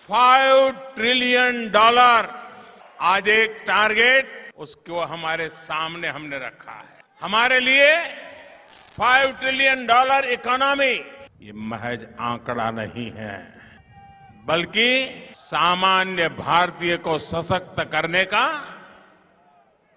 $5 trillion आज एक target उसको हमारे सामने हमने रखा है। हमारे लिए $5 ट्रिलियन इकोनॉमी ये महज आंकड़ा नहीं है, बल्कि सामान्य भारतीय को सशक्त करने का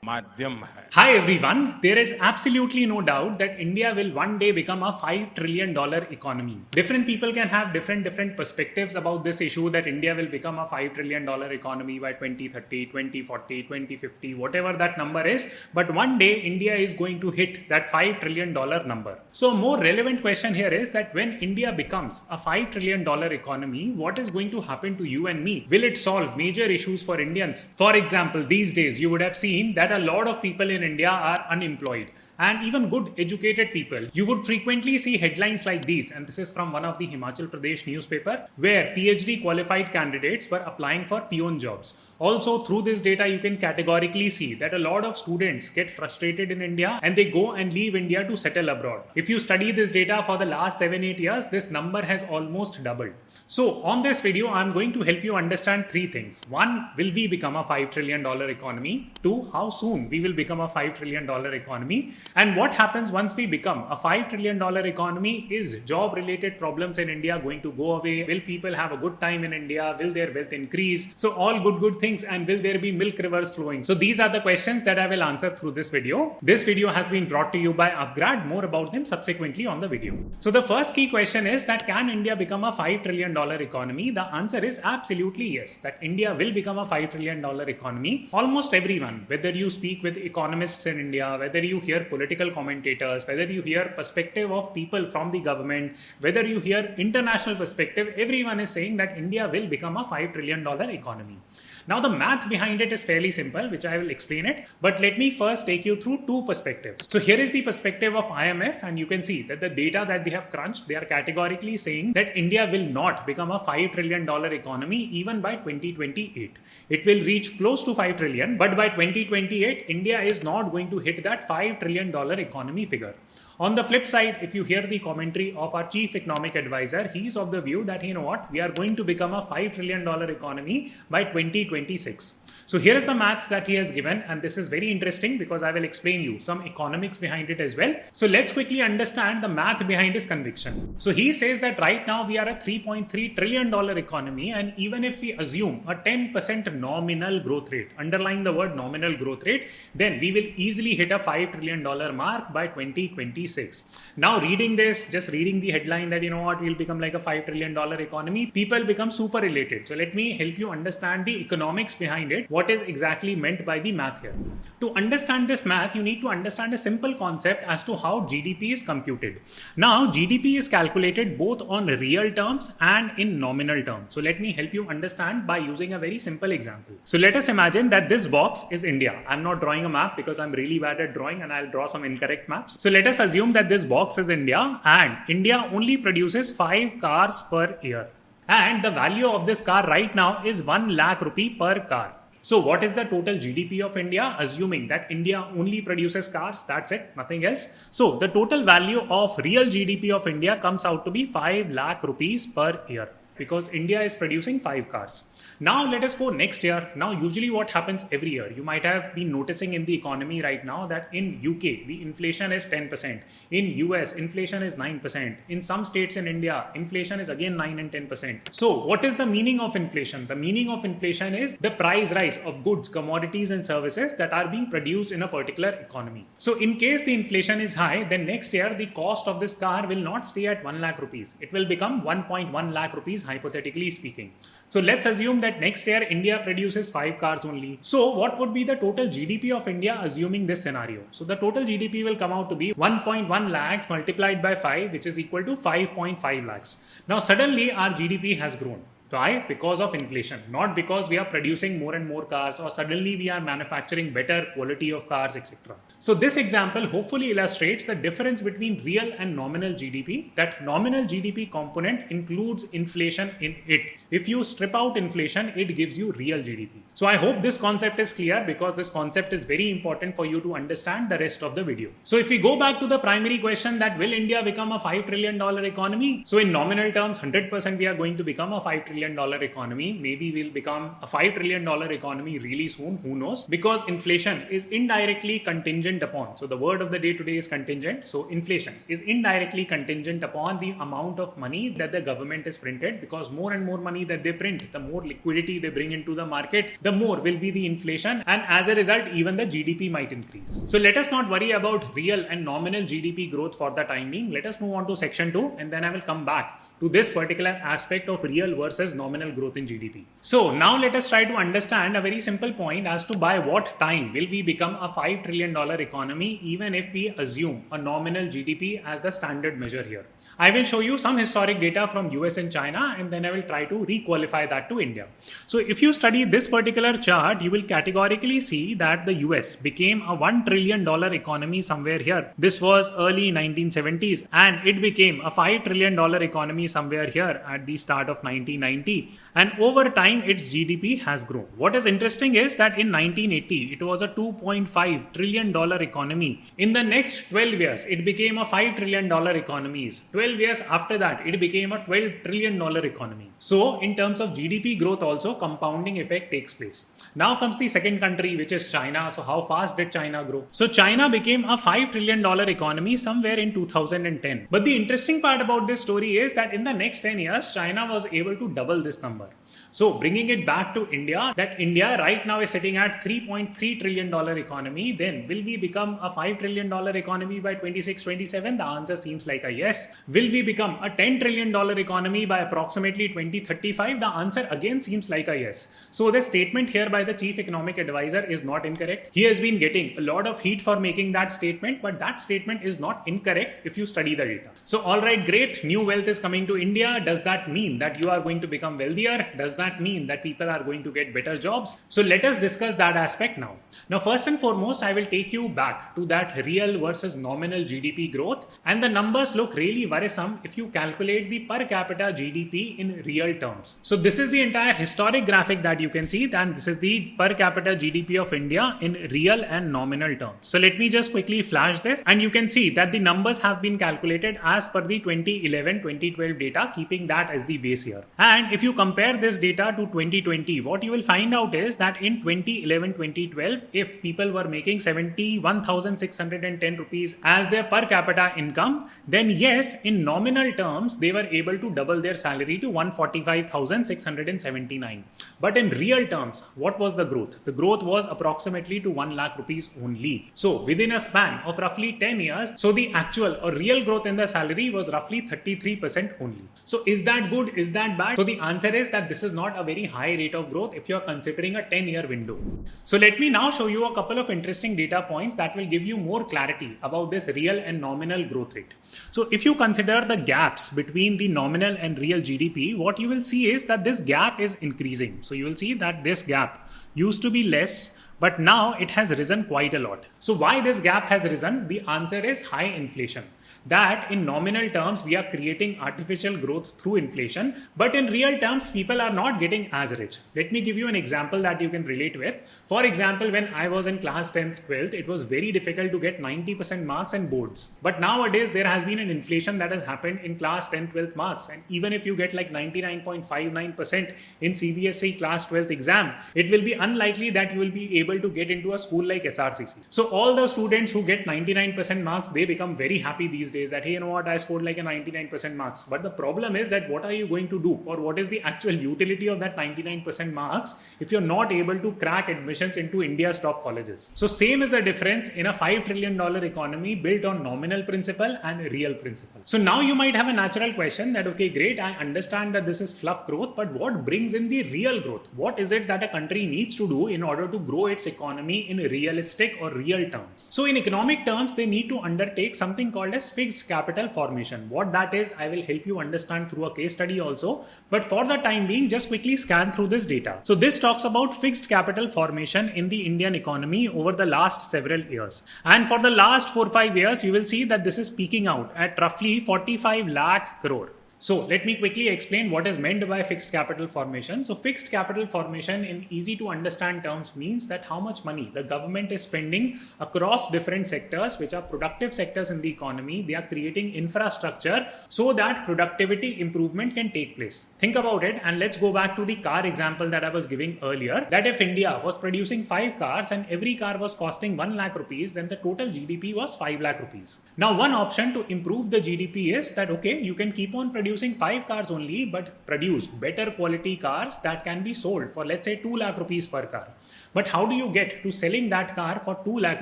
माध्यम है। Hi everyone, there is absolutely no doubt that India will one day become a $5 trillion economy. Different people can have different perspectives about this issue that India will become a $5 trillion economy by 2030, 2040, 2050, whatever that number is. But one day India is going to hit that $5 trillion number. So a more relevant question here is that when India becomes a $5 trillion economy, what is going to happen to you and me? Will it solve major issues for Indians? For example, these days you would have seen that a lot of people in India are unemployed, and even good educated people. You would frequently see headlines like these, and this is from one of the Himachal Pradesh newspaper, where PhD qualified candidates were applying for peon jobs. Also, through this data, you can categorically see that a lot of students get frustrated in India and they go and leave India to settle abroad. If you study this data for the last 7-8 years, this number has almost doubled. So on this video, I'm going to help you understand three things. One, will we become a $5 trillion economy? Two, how soon we will become a $5 trillion economy? And what happens once we become a $5 trillion economy? Is job related problems in India going to go away? Will people have a good time in India? Will their wealth increase? So all good things, and will there be milk rivers flowing? So these are the questions that I will answer through this video. This video has been brought to you by Upgrad. More about them subsequently on the video. So the first key question is that can India become a $5 trillion economy? The answer is absolutely yes, that India will become a $5 trillion economy. Almost everyone, whether you speak with economists in India, whether you hear political commentators, whether you hear perspective of people from the government, whether you hear international perspective, everyone is saying that India will become a $5 trillion economy. Now the math behind it is fairly simple, which I will explain it, but let me first take you through two perspectives. So here is the perspective of IMF, and you can see that the data that they have crunched, they are categorically saying that India will not become a $5 trillion economy even by 2028. It will reach close to 5 trillion, but by 2028, India is not going to hit that $5 trillion economy figure. On the flip side, if you hear the commentary of our chief economic advisor, he is of the view that, you know what, we are going to become a $5 trillion economy by 2026. So here is the math that he has given, and this is very interesting because I will explain you some economics behind it as well. So let's quickly understand the math behind his conviction. So he says that right now we are a $3.3 trillion economy, and even if we assume a 10% nominal growth rate, underlying the word nominal growth rate, then we will easily hit a $5 trillion mark by 2026. Now reading this, just reading the headline that, you know what, we'll become like a $5 trillion economy, people become super related. So let me help you understand the economics behind it. What is exactly meant by the math here? To understand this math, you need to understand a simple concept as to how GDP is computed. Now, GDP is calculated both on real terms and in nominal terms. So let me help you understand by using a very simple example. So let us imagine that this box is India. I'm not drawing a map because I'm really bad at drawing and I'll draw some incorrect maps. So let us assume that this box is India, and India only produces 5 cars per year. And the value of this car right now is 1 lakh rupee per car. So what is the total GDP of India? Assuming that India only produces cars, that's it, nothing else. So the total value of real GDP of India comes out to be 5 lakh rupees per year, because India is producing 5 cars. Now let us go next year. Now usually what happens every year, you might have been noticing in the economy right now that in UK the inflation is 10%, in US inflation is 9%, in some states in India inflation is again 9 and 10%. So what is the meaning of inflation? The meaning of inflation is the price rise of goods, commodities and services that are being produced in a particular economy. So in case the inflation is high, then next year the cost of this car will not stay at 1 lakh rupees. It will become 1.1 lakh rupees hypothetically speaking. So let's assume that next year India produces 5 cars only. So what would be the total GDP of India assuming this scenario? So the total GDP will come out to be 1.1 lakhs multiplied by 5, which is equal to 5.5 lakhs. Now suddenly our GDP has grown. Why? Because of inflation, not because we are producing more and more cars or suddenly we are manufacturing better quality of cars, etc. So this example hopefully illustrates the difference between real and nominal GDP. That nominal GDP component includes inflation in it. If you strip out inflation, it gives you real GDP. So I hope this concept is clear, because this concept is very important for you to understand the rest of the video. So if we go back to the primary question, that will India become a $5 trillion economy? So in nominal terms, 100% we are going to become a $5 trillion trillion economy. Maybe we'll become a $5 trillion economy really soon. Who knows? Because inflation is indirectly contingent upon. So the word of the day today is contingent. So inflation is indirectly contingent upon the amount of money that the government is printed, because more and more money that they print, the more liquidity they bring into the market, the more will be the inflation, and as a result even the GDP might increase. So let us not worry about real and nominal GDP growth for the time being. Let us move on to section 2, and then I will come back to this particular aspect of real versus nominal growth in GDP. So now let us try to understand a very simple point as to by what time will we become a $5 trillion economy, even if we assume a nominal GDP as the standard measure here. I will show you some historic data from US and China, and then I will try to requalify that to India. So if you study this particular chart, you will categorically see that the US became a $1 trillion economy somewhere here. This was early 1970s, and it became a $5 trillion economy somewhere here at the start of 1990, and over time its GDP has grown. What is interesting is that in 1980 it was a $2.5 trillion economy. In the next 12 years it became a $5 trillion economy. 12 years after that it became a $12 trillion economy. So in terms of GDP growth also compounding effect takes place. Now comes the second country, which is China. So how fast did China grow? So China became a $5 trillion economy somewhere in 2010. But the interesting part about this story is that in the next 10 years, China was able to double this number. So bringing it back to India, that India right now is sitting at $3.3 trillion economy. Then will we become a $5 trillion economy by 26-27? The answer seems like a yes. Will we become a $10 trillion economy by approximately 2035? The answer again seems like a yes. So the statement here by the chief economic advisor is not incorrect. He has been getting a lot of heat for making that statement, but that statement is not incorrect if you study the data. So alright, great. New wealth is coming to India. Does that mean that you are going to become wealthier? Does that mean that people are going to get better jobs? So let us discuss that aspect now. Now, first and foremost, I will take you back to that real versus nominal GDP growth, and the numbers look really worrisome if you calculate the per capita GDP in real terms. So this is the entire historic graphic that you can see, and this is the per capita GDP of India in real and nominal terms. So let me just quickly flash this, and you can see that the numbers have been calculated as per the 2011-2012 data, keeping that as the base year. And if you compare this data to 2020, what you will find out is that in 2011-2012, if people were making 71,610 rupees as their per capita income, then yes, in nominal terms, they were able to double their salary to 145,679. But in real terms, what was the growth? The growth was approximately to 1 lakh rupees only. So within a span of roughly 10 years, so the actual or real growth in the salary was roughly 33% only. So is that good? Is that bad? So the answer is that this is not a very high rate of growth if you are considering a 10-year window. So let me now show you a couple of interesting data points that will give you more clarity about this real and nominal growth rate. So if you consider the gaps between the nominal and real GDP, what you will see is that this gap is increasing. So you will see that this gap used to be less, but now it has risen quite a lot. So why this gap has risen? The answer is high inflation. That in nominal terms, we are creating artificial growth through inflation, but in real terms, people are not getting as rich. Let me give you an example that you can relate with. For example, when I was in class 10th, 12th, it was very difficult to get 90% marks in boards. But nowadays, there has been an inflation that has happened in class 10th, 12th marks. And even if you get like 99.59% in CBSE class 12th exam, it will be unlikely that you will be able to get into a school like SRCC. So all the students who get 99% marks, they become very happy these days that, hey, you know what, I scored like a 99% marks. But the problem is that what are you going to do, or what is the actual utility of that 99% marks if you're not able to crack admissions into India's top colleges? So same is the difference in a $5 trillion economy built on nominal principle and real principle. So now you might have a natural question that, okay, great, I understand that this is fluff growth, but what brings in the real growth? What is it that a country needs to do in order to grow its economy in realistic or real terms? So in economic terms, they need to undertake something called as fixed capital formation. What that is, I will help you understand through a case study also. But for the time being, just quickly scan through this data. So this talks about fixed capital formation in the Indian economy over the last several years. And for the last 4-5 years, you will see that this is peaking out at roughly 45 lakh crore. So let me quickly explain what is meant by fixed capital formation. So fixed capital formation in easy to understand terms means that how much money the government is spending across different sectors which are productive sectors in the economy. They are creating infrastructure so that productivity improvement can take place. Think about it, and let's go back to the car example that I was giving earlier, that if India was producing 5 cars and every car was costing 1 lakh rupees, then the total GDP was 5 lakh rupees. Now one option to improve the GDP is that okay, you can keep on producing 5 cars only, but produce better quality cars that can be sold for, let's say, 2 lakh rupees per car. But how do you get to selling that car for 2 lakh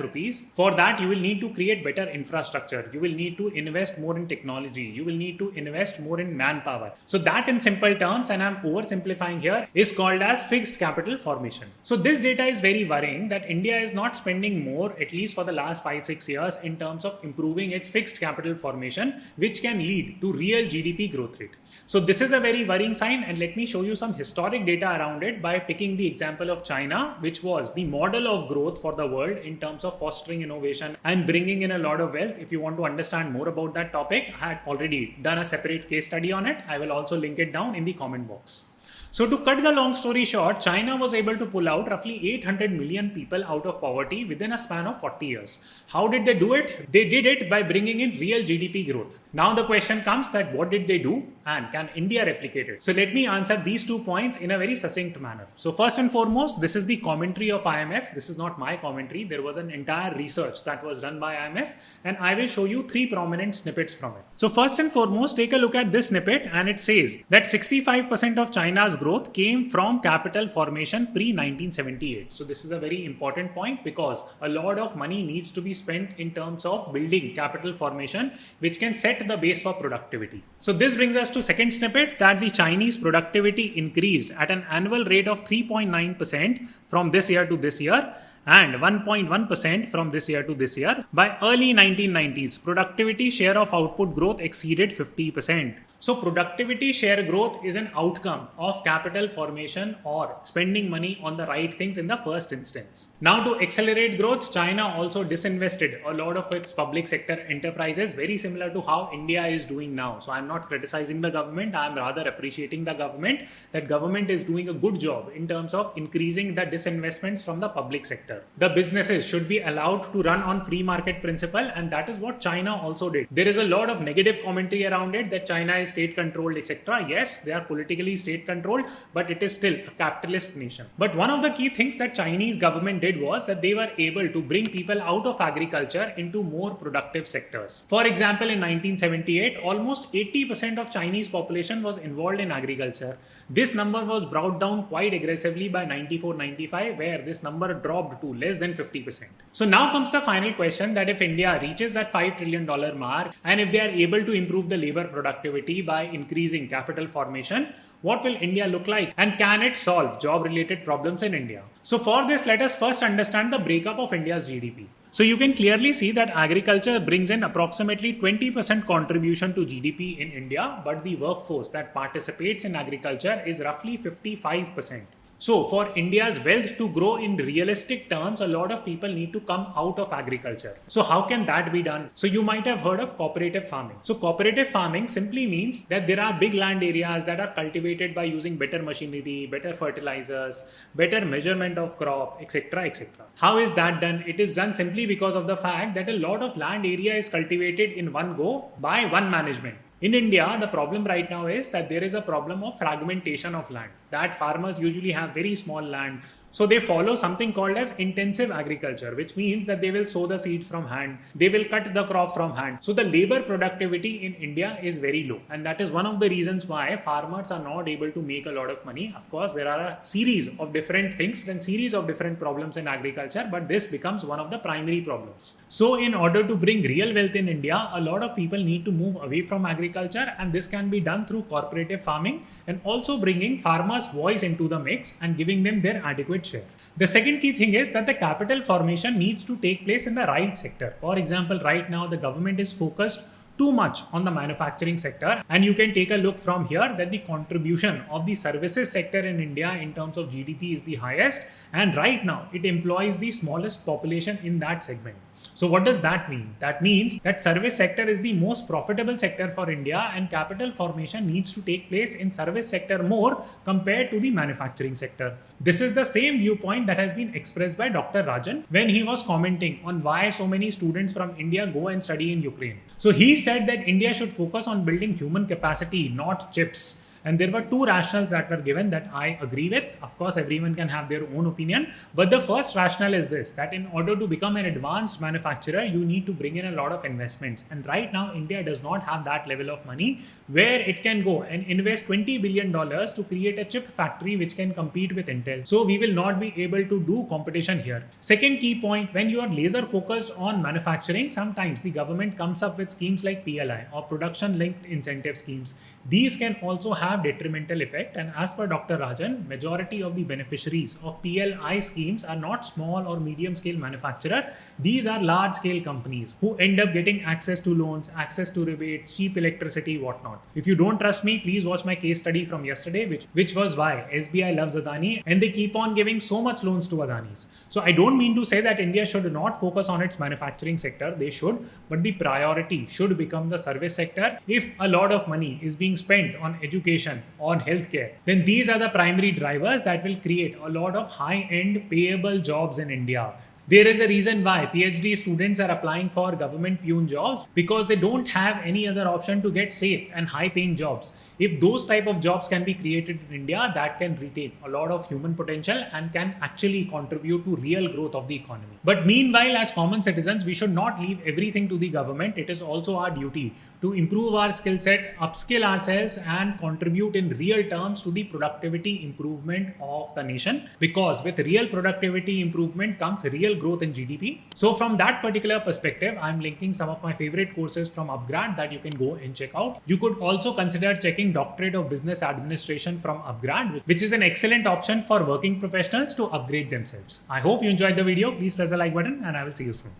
rupees? For that, you will need to create better infrastructure. You will need to invest more in technology. You will need to invest more in manpower. So that in simple terms, and I'm oversimplifying here, is called as fixed capital formation. So this data is very worrying that India is not spending more, at least for the last 5-6 years, in terms of improving its fixed capital formation, which can lead to real GDP growth rate. So this is a very worrying sign, and let me show you some historic data around it by picking the example of China, which was the model of growth for the world in terms of fostering innovation and bringing in a lot of wealth. If you want to understand more about that topic, I had already done a separate case study on it. I will also link it down in the comment box. So to cut the long story short, China was able to pull out roughly 800 million people out of poverty within a span of 40 years. How did they do it? They did it by bringing in real GDP growth. Now the question comes that what did they do and can India replicate it? So let me answer these 2 points in a very succinct manner. So first and foremost, this is the commentary of IMF. This is not my commentary. There was an entire research that was done by IMF, and I will show you 3 prominent snippets from it. So first and foremost, take a look at this snippet, and it says that 65% of China's growth came from capital formation pre-1978. So this is a very important point because a lot of money needs to be spent in terms of building capital formation, which can set the base for productivity. So this brings us to second snippet, that the Chinese productivity increased at an annual rate of 3.9% from this year to this year, and 1.1% from this year to this year. By early 1990s, productivity share of output growth exceeded 50%. So productivity share growth is an outcome of capital formation or spending money on the right things in the first instance. Now to accelerate growth, China also disinvested a lot of its public sector enterprises, very similar to how India is doing now. So I'm not criticizing the government, I'm rather appreciating the government, that government is doing a good job in terms of increasing the disinvestments from the public sector. The businesses should be allowed to run on free market principle, and that is what China also did. There is a lot of negative commentary around it that China is state controlled, etc. Yes, they are politically state controlled, but it is still a capitalist nation. But one of the key things that Chinese government did was that they were able to bring people out of agriculture into more productive sectors. For example, in 1978, almost 80% of Chinese population was involved in agriculture. This number was brought down quite aggressively by 94-95, where this number dropped to less than 50%. So now comes the final question, that if India reaches that $5 trillion mark, and if they are able to improve the labor productivity by increasing capital formation, what will India look like? And can it solve job-related problems in India? So for this, let us first understand the breakup of India's GDP. So you can clearly see that agriculture brings in approximately 20% contribution to GDP in India, but the workforce that participates in agriculture is roughly 55%. So for India's wealth to grow in realistic terms, a lot of people need to come out of agriculture. So how can that be done? So you might have heard of cooperative farming. So cooperative farming simply means that there are big land areas that are cultivated by using better machinery, better fertilizers, better measurement of crop, etc., etc. How is that done? It is done simply because of the fact that a lot of land area is cultivated in one go by one management. In India, the problem right now is that there is a problem of fragmentation of land, that farmers usually have very small land. So they follow something called as intensive agriculture, which means that they will sow the seeds from hand, they will cut the crop from hand. So the labor productivity in India is very low, and that is one of the reasons why farmers are not able to make a lot of money. Of course, there are a series of different things and series of different problems in agriculture, but this becomes one of the primary problems. So in order to bring real wealth in India, a lot of people need to move away from agriculture, and this can be done through cooperative farming and also bringing farmers' voice into the mix and giving them their adequate share. The second key thing is that the capital formation needs to take place in the right sector. For example, right now the government is focused too much on the manufacturing sector, and you can take a look from here that the contribution of the services sector in India in terms of GDP is the highest, and right now it employs the smallest population in that segment. So what does that mean? That means that service sector is the most profitable sector for India, and capital formation needs to take place in service sector more compared to the manufacturing sector. This is the same viewpoint that has been expressed by Dr. Rajan when he was commenting on why so many students from India go and study in Ukraine. So he said that India should focus on building human capacity, not chips. And there were two rationales that were given that I agree with. Of course, everyone can have their own opinion. But the first rationale is this, that in order to become an advanced manufacturer, you need to bring in a lot of investments. And right now, India does not have that level of money where it can go and invest $20 billion to create a chip factory which can compete with Intel. So we will not be able to do competition here. Second key point, when you are laser focused on manufacturing, sometimes the government comes up with schemes like PLI or production linked incentive schemes. These can also have detrimental effect, and as per Dr. Rajan, majority of the beneficiaries of PLI schemes are not small or medium scale manufacturer. These are large scale companies who end up getting access to loans, access to rebates, cheap electricity, whatnot. If you don't trust me, please watch my case study from yesterday, which was why SBI loves Adani and they keep on giving so much loans to Adanis. So I don't mean to say that India should not focus on its manufacturing sector, they should, but the priority should become the service sector. If a lot of money is being spent on education, on healthcare, then these are the primary drivers that will create a lot of high-end payable jobs in India. There is a reason why PhD students are applying for government peon jobs, because they don't have any other option to get safe and high-paying jobs. If those type of jobs can be created in India, that can retain a lot of human potential and can actually contribute to real growth of the economy. But meanwhile, as common citizens, we should not leave everything to the government. It is also our duty to improve our skill set, upskill ourselves, and contribute in real terms to the productivity improvement of the nation. Because with real productivity improvement comes real growth in GDP. So from that particular perspective, I'm linking some of my favorite courses from Upgrad that you can go and check out. You could also consider checking Doctorate of Business Administration from Upgrad, which is an excellent option for working professionals to upgrade themselves. I hope you enjoyed the video. Please press the like button and I will see you soon.